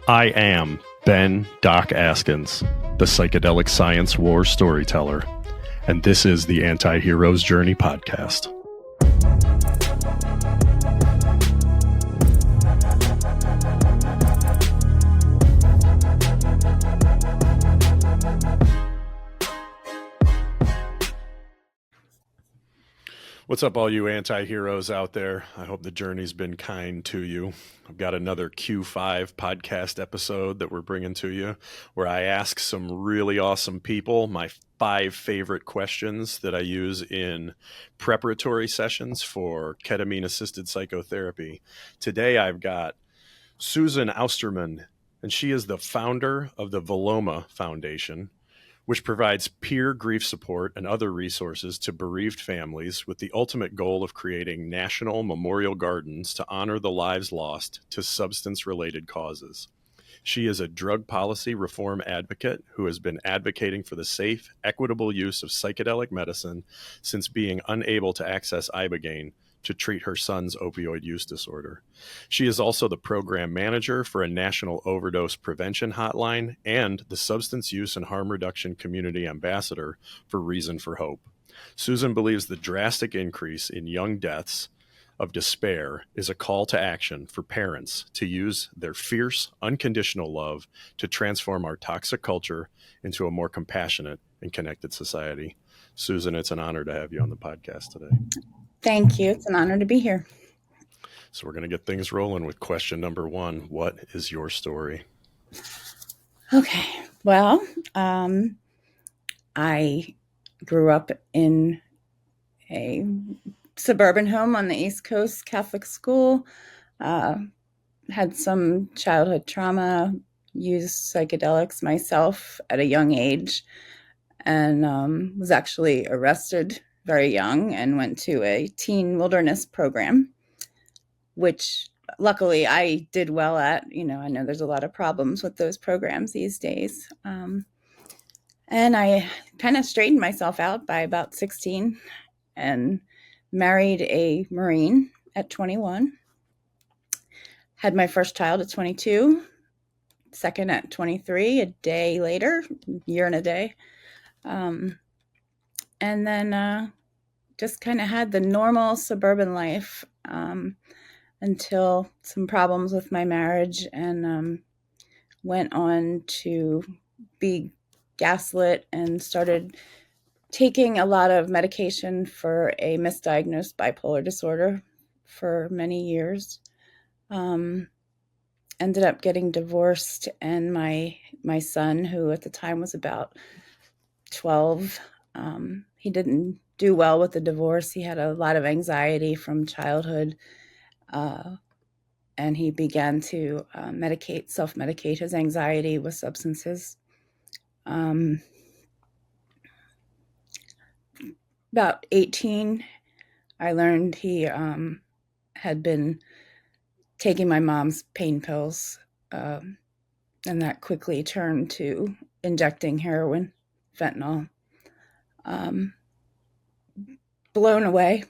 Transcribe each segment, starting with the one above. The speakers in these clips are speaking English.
I am Doc Askins, the Psychedelic Science War storyteller, and this is the Anti-Hero's Journey podcast. What's up, all you anti-heroes out there? I hope the journey's been kind to you. I've got another Q5 podcast episode that we're bringing to you where I ask some really awesome people my 5 favorite questions that I use in preparatory sessions for ketamine-assisted psychotherapy. Today, I've got Susan Ousterman, and she is the founder of the Vilomah Foundation, which provides peer grief support and other resources to bereaved families with the ultimate goal of creating national memorial gardens to honor the lives lost to substance-related causes. She is a drug policy reform advocate who has been advocating for the safe, equitable use of psychedelic medicine since being unable to access ibogaine to treat her son's opioid use disorder. She is also the program manager for a national overdose prevention hotline and the substance use and harm reduction community ambassador for Reason for Hope. Susan believes the drastic increase in young deaths of despair is a call to action for parents to use their fierce, unconditional love to transform our toxic culture into a more compassionate and connected society. Susan, it's an honor to have you on the podcast today. Thank you. It's an honor to be here. So we're going to get things rolling with question number 1. What is your story? Okay. Well, I grew up in a suburban home on the East Coast, Catholic school, had some childhood trauma, used psychedelics myself at a young age, and was actually arrested very young and went to a teen wilderness program, which luckily I did well at. I know there's a lot of problems with those programs these days. And I kind of straightened myself out by about 16 and married a Marine at 21. Had my first child at 22, second at 23, a day later, year and a day. And then just kind of had the normal suburban life until some problems with my marriage, and went on to be gaslit and started taking a lot of medication for a misdiagnosed bipolar disorder for many years. Ended up getting divorced, and my son, who at the time was about 12, he didn't do well with the divorce. He had a lot of anxiety from childhood, and he began to self-medicate his anxiety with substances. About 18, I learned he had been taking my mom's pain pills, and that quickly turned to injecting heroin, fentanyl. Blown away.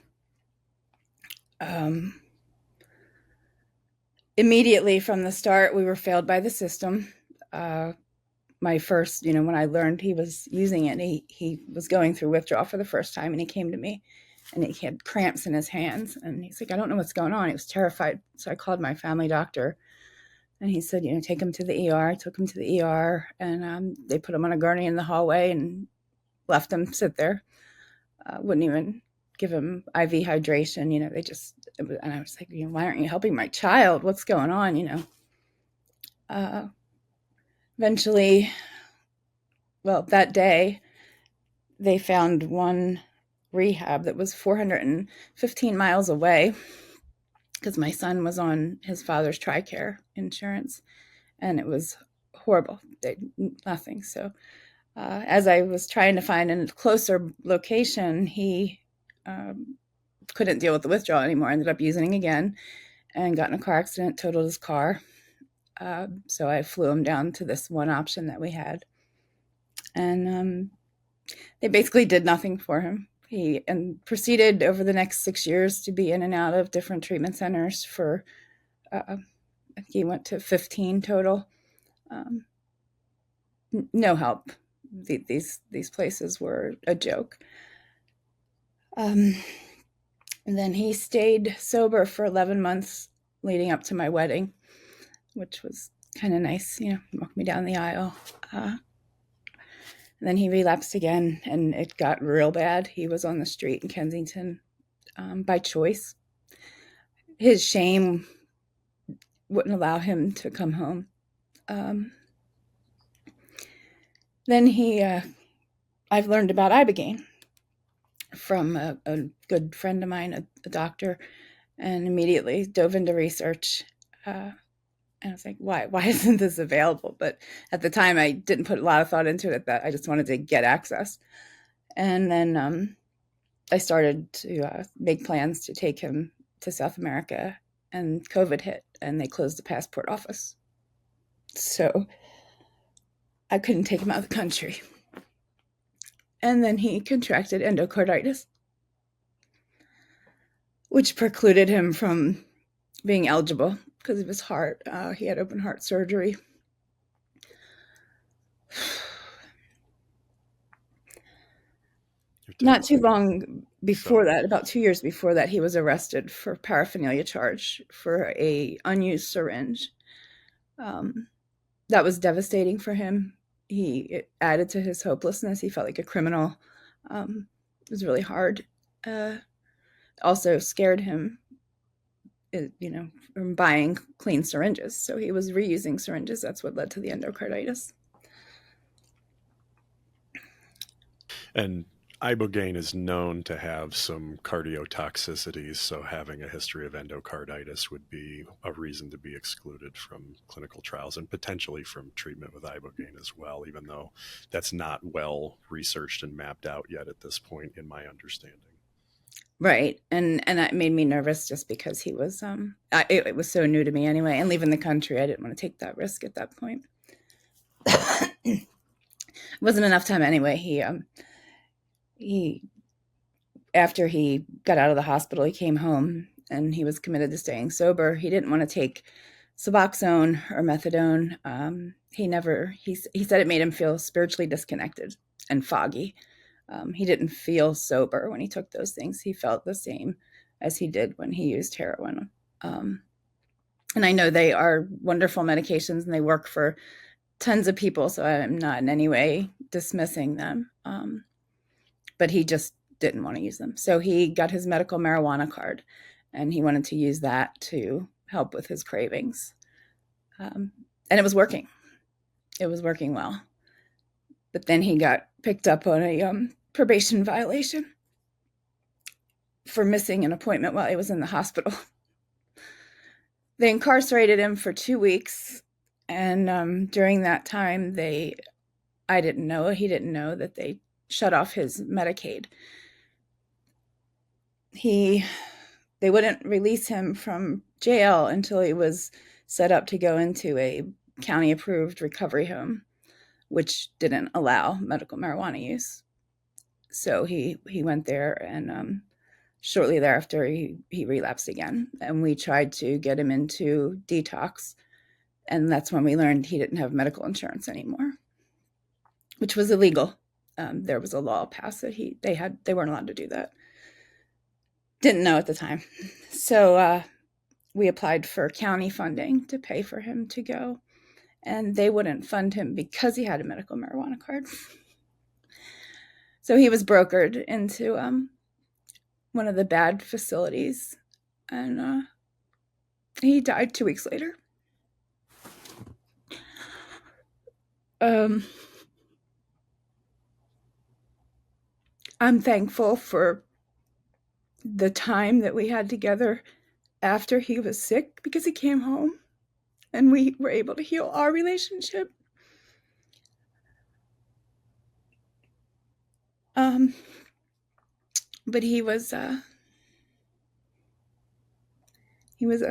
Immediately from the start, we were failed by the system. My first, when I learned he was using it, he was going through withdrawal for the first time, and he came to me, and he had cramps in his hands, and he's like, I don't know what's going on. He was terrified. So I called my family doctor, and he said, take him to the ER. I took him to the ER, and they put him on a gurney in the hallway and left him sit there. Wouldn't even give him IV hydration. They just, and I was like, why aren't you helping my child? What's going on? Eventually, well, that day, they found one rehab that was 415 miles away because my son was on his father's TRICARE insurance, and it was horrible. Nothing. So as I was trying to find a closer location, he couldn't deal with the withdrawal anymore. Ended up using it again and got in a car accident, totaled his car. So I flew him down to this one option that we had. And they basically did nothing for him. He proceeded over the next 6 years to be in and out of different treatment centers for, he went to 15 total. No help. These places were a joke. And then he stayed sober for 11 months leading up to my wedding, which was kind of nice, walked me down the aisle. And then he relapsed again, and it got real bad. He was on the street in Kensington by choice. His shame wouldn't allow him to come home. Then I've learned about ibogaine from a good friend of mine, a doctor, and immediately dove into research. And I was like, why isn't this available? But at the time, I didn't put a lot of thought into it. That I just wanted to get access. And then I started to make plans to take him to South America, and COVID hit, and they closed the passport office. So I couldn't take him out of the country. And then he contracted endocarditis, which precluded him from being eligible because of his heart. He had open heart surgery. Not too long before that, about 2 years before that, he was arrested for paraphernalia charge for a unused syringe. That was devastating for him. It added to his hopelessness. He felt like a criminal. It was really hard. Also scared him, from buying clean syringes. So he was reusing syringes. That's what led to the endocarditis. And ibogaine is known to have some cardiotoxicities, so having a history of endocarditis would be a reason to be excluded from clinical trials and potentially from treatment with ibogaine as well, even though that's not well researched and mapped out yet at this point, in my understanding. Right. And that made me nervous just because he was, it was so new to me anyway. And leaving the country, I didn't want to take that risk at that point. It wasn't enough time anyway. He after he got out of the hospital, he came home and he was committed to staying sober. He didn't want to take Suboxone or methadone. He said it made him feel spiritually disconnected and foggy. He didn't feel sober when he took those things. He felt the same as he did when he used heroin. And I know they are wonderful medications and they work for tons of people, so I'm not in any way dismissing them. But he just didn't want to use them. So he got his medical marijuana card, and he wanted to use that to help with his cravings. And it was working. It was working well. But then he got picked up on a probation violation for missing an appointment while he was in the hospital. They incarcerated him for 2 weeks, and during that time, he didn't know that they shut off his Medicaid. They wouldn't release him from jail until he was set up to go into a county-approved recovery home, which didn't allow medical marijuana use. So he went there, and shortly thereafter, he relapsed again. And we tried to get him into detox, and that's when we learned he didn't have medical insurance anymore, which was illegal. There was a law passed that they weren't allowed to do that. Didn't know at the time. So we applied for county funding to pay for him to go, and they wouldn't fund him because he had a medical marijuana card. So he was brokered into one of the bad facilities, and he died 2 weeks later. I'm thankful for the time that we had together after he was sick, because he came home and we were able to heal our relationship. But he was a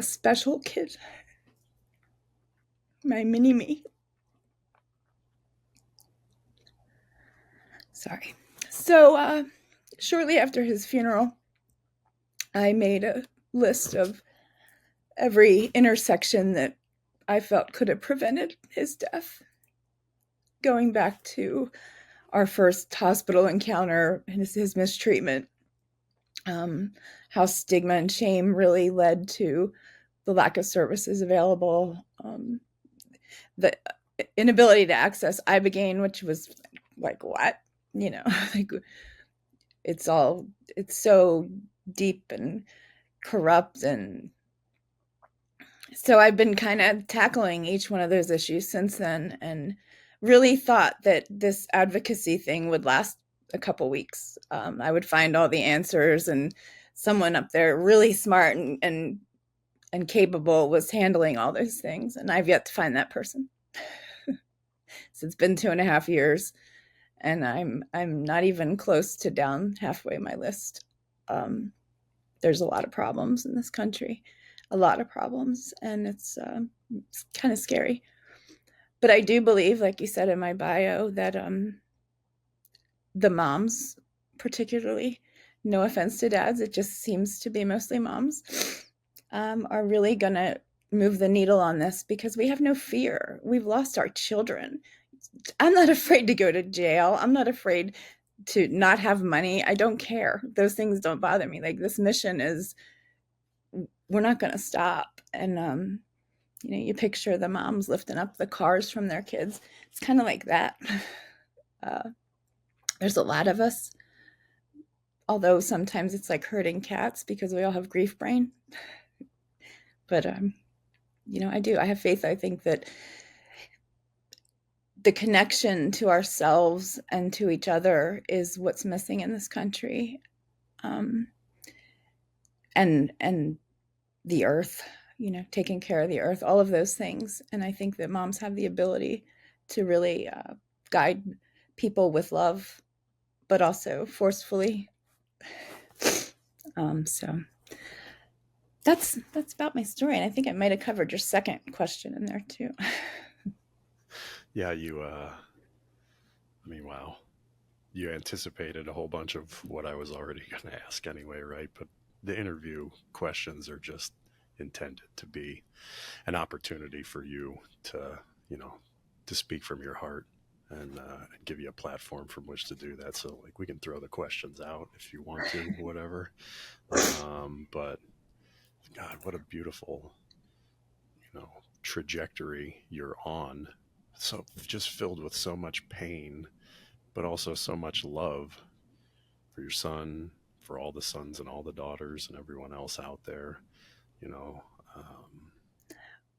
special kid, my mini-me. Sorry. So shortly after his funeral, I made a list of every intersection that I felt could have prevented his death. Going back to our first hospital encounter and his mistreatment, how stigma and shame really led to the lack of services available, the inability to access ibogaine, which was like, what? Like, it's so deep and corrupt. And so I've been kind of tackling each one of those issues since then, and really thought that this advocacy thing would last a couple weeks. I would find all the answers, and someone up there really smart and capable was handling all those things, and I've yet to find that person. So it's been 2.5 years, and I'm not even close to down halfway my list. There's a lot of problems in this country, a lot of problems, and it's kind of scary. But I do believe, like you said in my bio, that the moms, particularly, no offense to dads, it just seems to be mostly moms, are really going to move the needle on this, because we have no fear. We've lost our children. I'm not afraid to go to jail. I'm not afraid to not have money. I don't care. Those things don't bother me. Like, this mission is, we're not going to stop. And you picture the moms lifting up the cars from their kids. It's kind of like that. There's a lot of us, although sometimes it's like herding cats, because we all have grief brain. But I have faith. I think that the connection to ourselves and to each other is what's missing in this country. And the earth, taking care of the earth, all of those things. And I think that moms have the ability to really guide people with love, but also forcefully. So that's about my story. And I think I might have covered your second question in there too. Yeah, wow. You anticipated a whole bunch of what I was already going to ask anyway, right? But the interview questions are just intended to be an opportunity for you to, to speak from your heart, and give you a platform from which to do that. So, like, we can throw the questions out if you want to, whatever. But God, what a beautiful, trajectory you're on. So just filled with so much pain, but also so much love for your son, for all the sons and all the daughters and everyone else out there.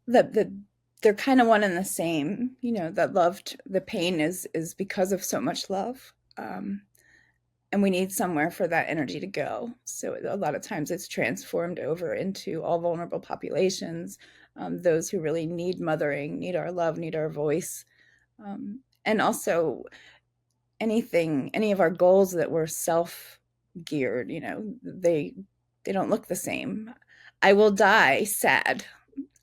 They're kind of one and the same. That love, the pain is because of so much love. And we need somewhere for that energy to go. So a lot of times it's transformed over into all vulnerable populations, those who really need mothering, need our love, need our voice. And also any of our goals that were self-geared, they don't look the same. I will die sad.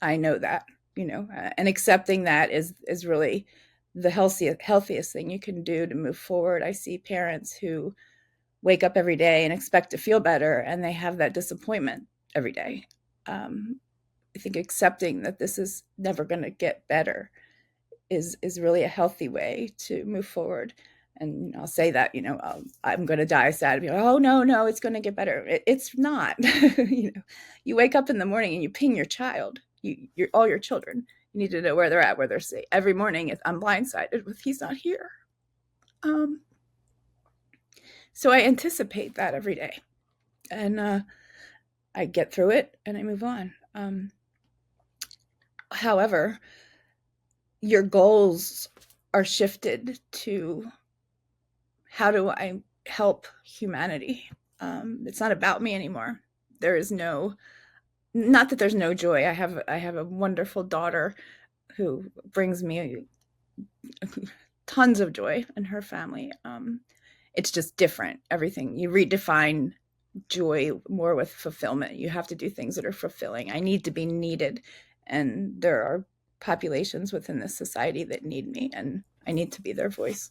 I know that, and accepting that is really the healthiest thing you can do to move forward. I see parents who wake up every day and expect to feel better, and they have that disappointment every day. I think accepting that this is never going to get better is really a healthy way to move forward. And I'll say that, I'm going to die sad. Be like, oh, no, it's going to get better. It's not. You wake up in the morning and you ping your child, all your children. You need to know where they're at, where they're safe. Every morning I'm blindsided with, he's not here. So I anticipate that every day, and I get through it and I move on. However, your goals are shifted to, how do I help humanity? It's not about me anymore. There is not that there's no joy. I have a wonderful daughter who brings me tons of joy, and her family. It's just different. Everything, you redefine joy more with fulfillment. You have to do things that are fulfilling. I need to be needed, and there are populations within this society that need me, and I need to be their voice.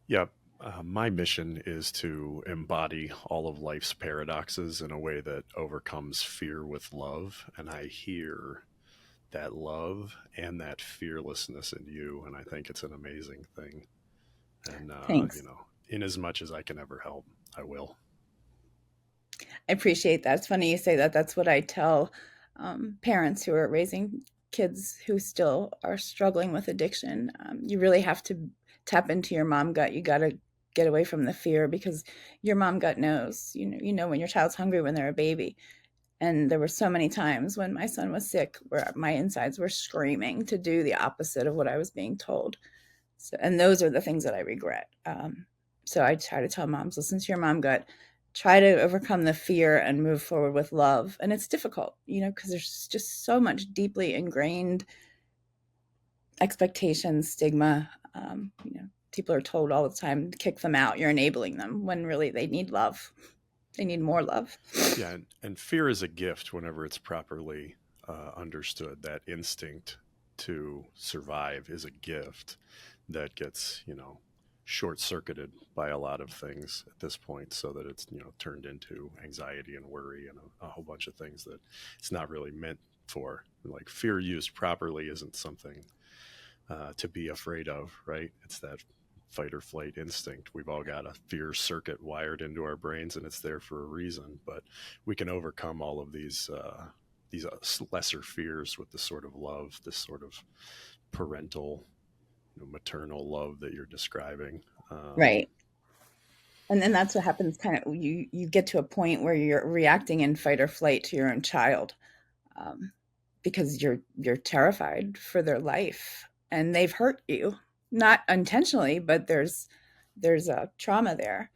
Yeah, My mission is to embody all of life's paradoxes in a way that overcomes fear with love. And I hear that love and that fearlessness in you. And I think it's an amazing thing. And, Thanks. in as much as I can ever help, I will. I appreciate that. It's funny you say that. That's what I tell parents who are raising kids who still are struggling with addiction. You really have to tap into your mom gut. You got to get away from the fear, because your mom gut knows. You know when your child's hungry when they're a baby. And there were so many times when my son was sick where my insides were screaming to do the opposite of what I was being told. So, and those are the things that I regret. So I try to tell moms, listen to your mom gut, try to overcome the fear and move forward with love. And it's difficult, because there's just so much deeply ingrained expectations, stigma. People are told all the time, kick them out, you're enabling them, when really they need love. They need more love. Yeah. And fear is a gift whenever it's properly understood. That instinct to survive is a gift that gets, short circuited by a lot of things at this point, so that it's, turned into anxiety and worry and a whole bunch of things that it's not really meant for. Like, fear used properly isn't something to be afraid of, right? It's that fight or flight instinct. We've all got a fear circuit wired into our brains, and it's there for a reason. But we can overcome all of these lesser fears with the sort of love, this sort of parental, maternal love that you're describing. Right. And then that's what happens, kind of, you get to a point where you're reacting in fight or flight to your own child, because you're terrified for their life, and they've hurt you, not intentionally, but there's a trauma there.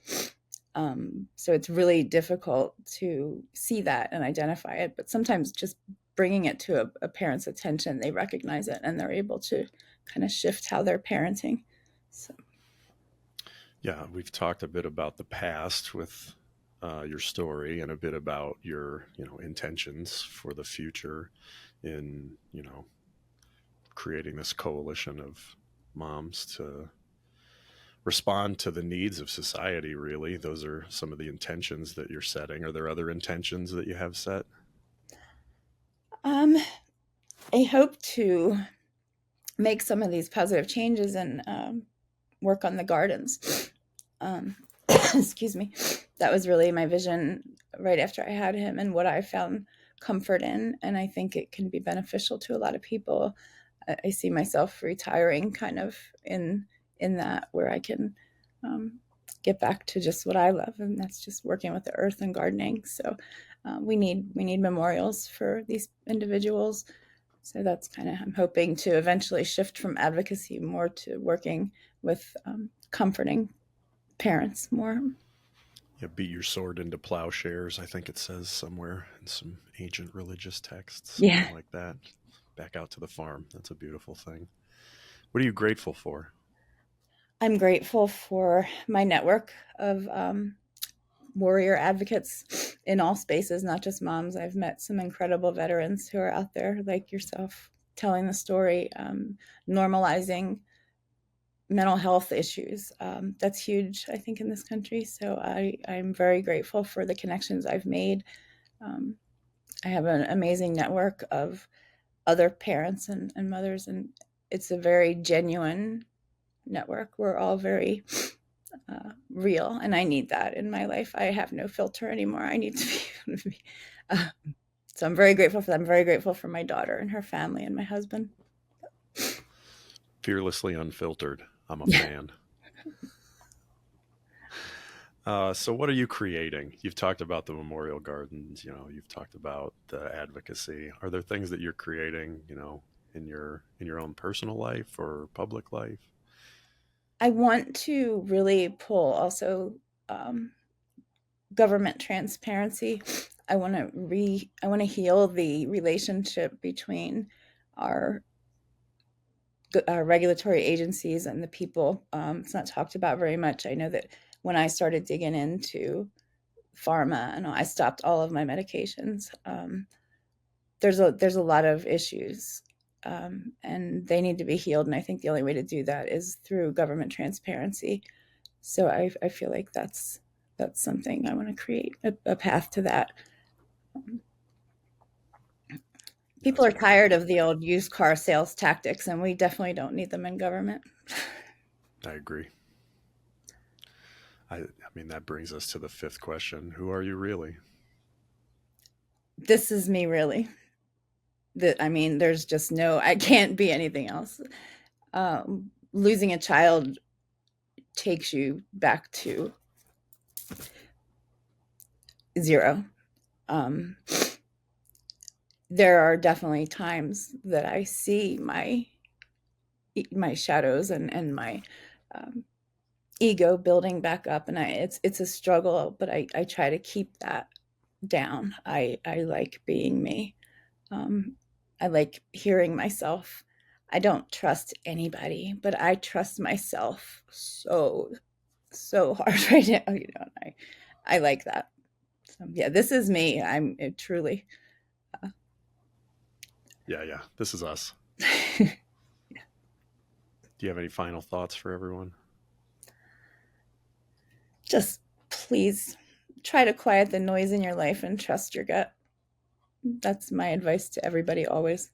So it's really difficult to see that and identify it, but sometimes just bringing it to a parent's attention, they recognize it and they're able to kind of shift how they're parenting. So. Yeah, we've talked a bit about the past with your story, and a bit about your, intentions for the future in, creating this coalition of moms to respond to the needs of society. Really, those are some of the intentions that you're setting. Are there other intentions that you have set? I hope to make some of these positive changes and work on the gardens. Excuse me. That was really my vision right after I had him, and what I found comfort in. And I think it can be beneficial to a lot of people. I see myself retiring kind of in that, where I can get back to just what I love, and that's just working with the earth and gardening. So we need memorials for these individuals. So that's kind of, I'm hoping to eventually shift from advocacy more to working with comforting parents more. Yeah, beat your sword into plowshares, I think it says somewhere in some ancient religious texts, something like that. Back out to the farm. That's a beautiful thing. What are you grateful for? I'm grateful for my network of warrior advocates in all spaces, not just moms. I've met some incredible veterans who are out there like yourself, telling the story, normalizing mental health issues. That's huge, I think, in this country. So I'm very grateful for the connections I've made. I have an amazing network of other parents and mothers, and it's a very genuine network. We're all very real, and I need that in my life. I have no filter anymore. I need to be. So I'm very grateful for that. I'm very grateful for my daughter and her family and my husband. Fearlessly unfiltered. I'm a fan. So what are you creating? You've talked about the memorial gardens, you've talked about the advocacy. Are there things that you're creating, in your own personal life or public life? I want to really pull also government transparency. I want to heal the relationship between our regulatory agencies and the people. It's not talked about very much. I know that when I started digging into pharma and I stopped all of my medications, there's a lot of issues, and they need to be healed. And I think the only way to do that is through government transparency. So I feel like that's something I want to create, a path to that. People are tired of the old used car sales tactics, and we definitely don't need them in government. I agree. I mean, that brings us to the fifth question. Who are you really? This is me, really. I mean, there's just I can't be anything else. Losing a child takes you back to zero. There are definitely times that I see my shadows and my ego building back up, and it's a struggle, but I try to keep that down. I like being me. I like hearing myself. I don't trust anybody, but I trust myself so hard right now. I like that. So yeah, this is me. I'm truly. Yeah. This is us. Do you have any final thoughts for everyone? Just please try to quiet the noise in your life and trust your gut. That's my advice to everybody always.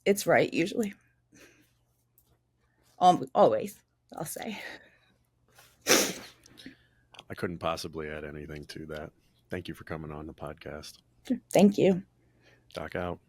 It's right usually. Always, I'll say. I couldn't possibly add anything to that. Thank you for coming on the podcast. Thank you. Doc out.